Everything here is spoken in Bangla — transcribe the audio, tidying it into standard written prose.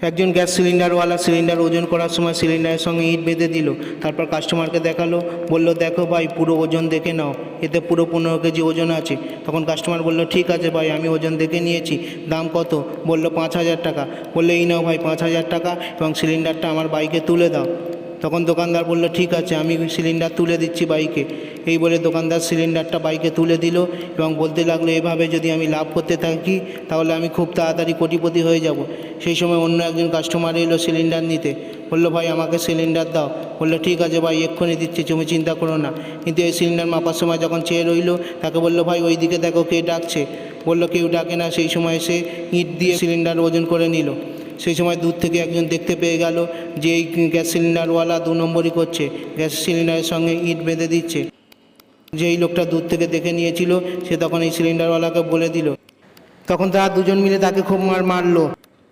একজন গ্যাস সিলিন্ডারওয়ালা সিলিন্ডার ওজন করার সময় সিলিন্ডারের সঙ্গে ইট বেঁধে দিল। তারপর কাস্টমারকে দেখালো, বলল দেখো ভাই পুরো ওজন দেখে নাও, এতে পুরো 15 কেজি ওজন আছে। তখন কাস্টমার বলল ঠিক আছে ভাই, আমি ওজন দেখে নিয়েছি, দাম কত? বলল 5,000 টাকা। বললো এই নাও ভাই 5,000 টাকা এবং সিলিন্ডারটা আমার বাইকে তুলে দাও। তখন দোকানদার বলল ঠিক আছে, আমি সিলিন্ডার তুলে দিচ্ছি বাইকে। এই বলে দোকানদার সিলিন্ডারটা বাইকে তুলে দিল এবং বলতে লাগলো এভাবে যদি আমি লাভ করতে থাকি তাহলে আমি খুব তাড়াতাড়ি কোটিপতি হয়ে যাব। সেই সময় অন্য একজন কাস্টমার এলো সিলিন্ডার নিতে। বললো ভাই আমাকে সিলিন্ডার দাও। বললো ঠিক আছে ভাই, এক্ষুনি দিচ্ছি, তুমি চিন্তা করো না। কিন্তু এই সিলিন্ডার মাপার সময় যখন চেয়ে রইলো, তাকে বললো ভাই ওই দিকে দেখো কে ডাকছে। বললো কেউ ডাকে না। সেই সময় সে ইট দিয়ে সিলিন্ডার ওজন করে নিল। সেই সময় দূর থেকে একজন দেখতে পেয়ে গেল যে এই গ্যাস সিলিন্ডারওয়ালা 2 নম্বরই করছে, গ্যাস সিলিন্ডারের সঙ্গে ইট বেঁধে দিচ্ছে। যেই লোকটা দূর থেকে দেখে নিয়েছিল সে তখন এই সিলিন্ডারওয়ালাকে বলে দিল। তখন তারা দুজন মিলে তাকে খুব মারলো।